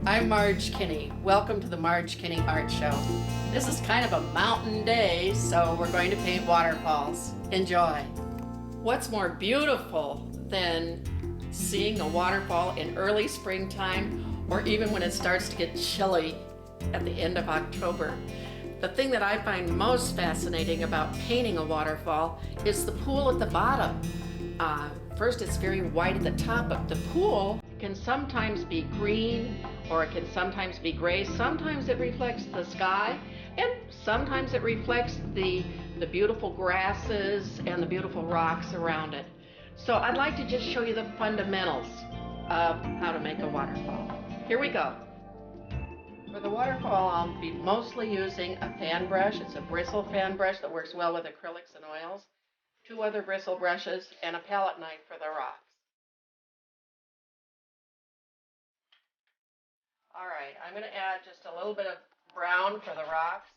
I'm Marge Kinney. Welcome to the Marge Kinney Art Show. This is kind of a mountain day, so we're going to paint waterfalls. Enjoy. What's more beautiful than seeing a waterfall in early springtime or even when it starts to get chilly at the end of October? The thing that I find most fascinating about painting a waterfall is the pool at the bottom. First, it's very white at the top, but the pool can sometimes be green or it can sometimes be gray. Sometimes it reflects the sky and sometimes it reflects the beautiful grasses and the beautiful rocks around it. So I'd like to just show you the fundamentals of how to make a waterfall. Here we go. For the waterfall, I'll be mostly using a fan brush. It's a bristle fan brush that works well with acrylics and oils, 2 other bristle brushes, and a palette knife for the rocks. All right, I'm going to add just a little bit of brown for the rocks.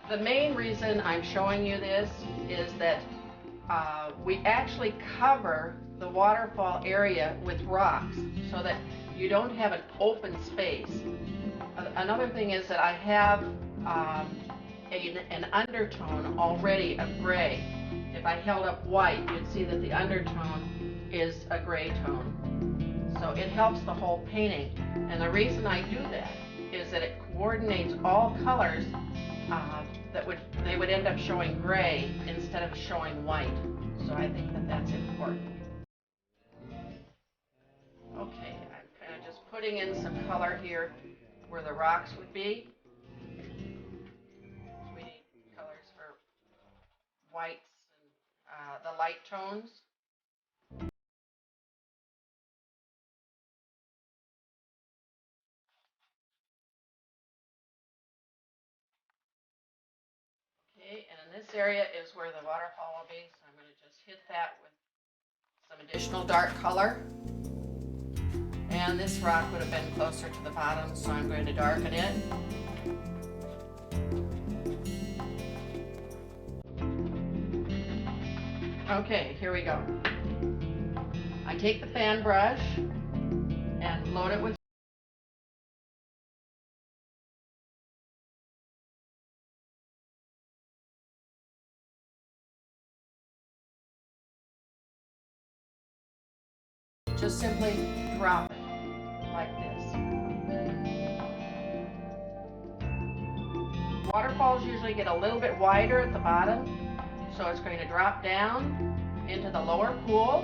The main reason I'm showing you this is that we actually cover the waterfall area with rocks so that you don't have an open space. Another thing is that I have an undertone already of gray. If I held up white, you'd see that the undertone is a gray tone. So it helps the whole painting. And the reason I do that is that it coordinates all colors they would end up showing gray instead of showing white. So I think that that's important. Okay, I'm kind of just putting in some color here where the rocks would be. We need colors for whites and the light tones. Okay, and in this area is where the waterfall will be, so I'm going to just hit that with some additional dark color. And this rock would have been closer to the bottom, so I'm going to darken it. Okay, here we go. I take the fan brush and load it with just simply drop it like this. Waterfalls usually get a little bit wider at the bottom, so it's going to drop down into the lower pool.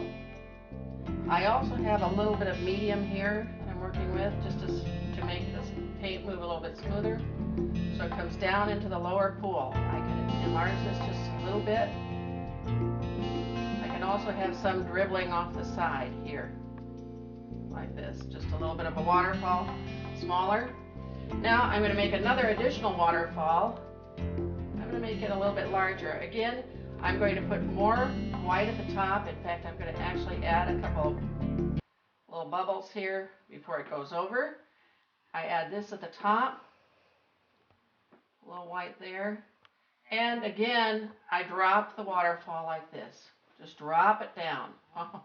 I also have a little bit of medium here that I'm working with just to make this paint move a little bit smoother. So it comes down into the lower pool. I can enlarge this just a little bit. I can also have some dribbling off the side here, like this, just a little bit of a waterfall, smaller. Now I'm going to make another additional waterfall. I'm going to make it a little bit larger. Again, I'm going to put more white at the top. In fact, I'm going to actually add a couple of little bubbles here before it goes over. I add this at the top, a little white there. And again, I drop the waterfall like this. Just drop it down. Oh,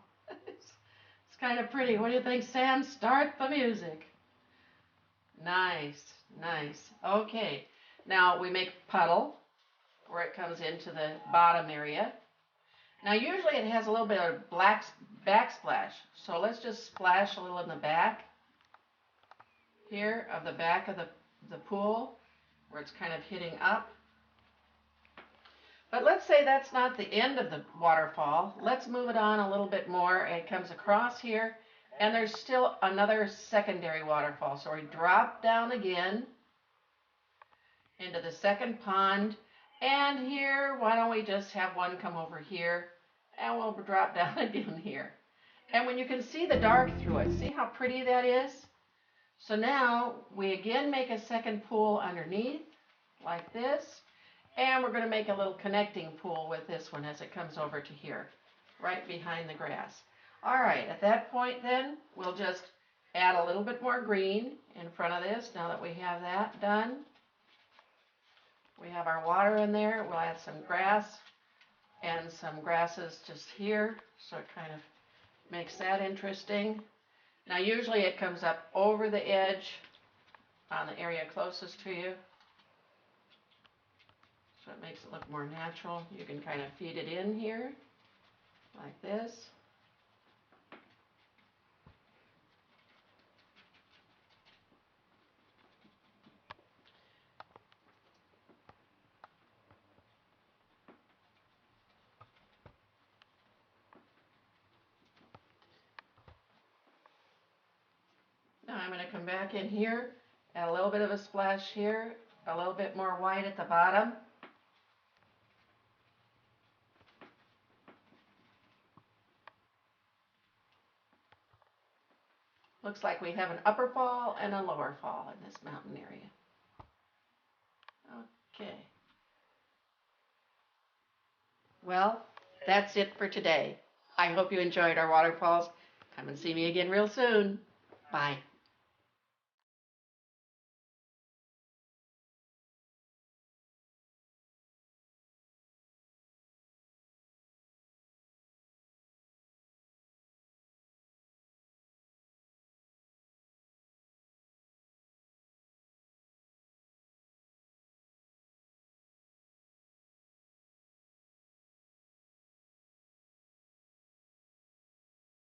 it's kind of pretty. What do you think, Sam? Start the music. Nice, nice. Okay, now we make a puddle where it comes into the bottom area. Now usually it has a little bit of black backsplash, so let's just splash a little in the back here of the back of the pool where it's kind of hitting up. But let's say that's not the end of the waterfall. Let's move it on a little bit more. It comes across here and there's still another secondary waterfall. So we drop down again into the second pond. And here, why don't we just have one come over here and we'll drop down again here. And when you can see the dark through it, see how pretty that is? So now we again make a second pool underneath like this. And we're going to make a little connecting pool with this one as it comes over to here, right behind the grass. All right, at that point then, we'll just add a little bit more green in front of this now that we have that done. We have our water in there. We'll add some grass and some grasses just here, so it kind of makes that interesting. Now usually it comes up over the edge on the area closest to you. So it makes it look more natural. You can kind of feed it in here, like this. Now I'm going to come back in here, add a little bit of a splash here, a little bit more white at the bottom. Looks like we have an upper fall and a lower fall in this mountain area. Okay. Well, that's it for today. I hope you enjoyed our waterfalls. Come and see me again real soon. Bye.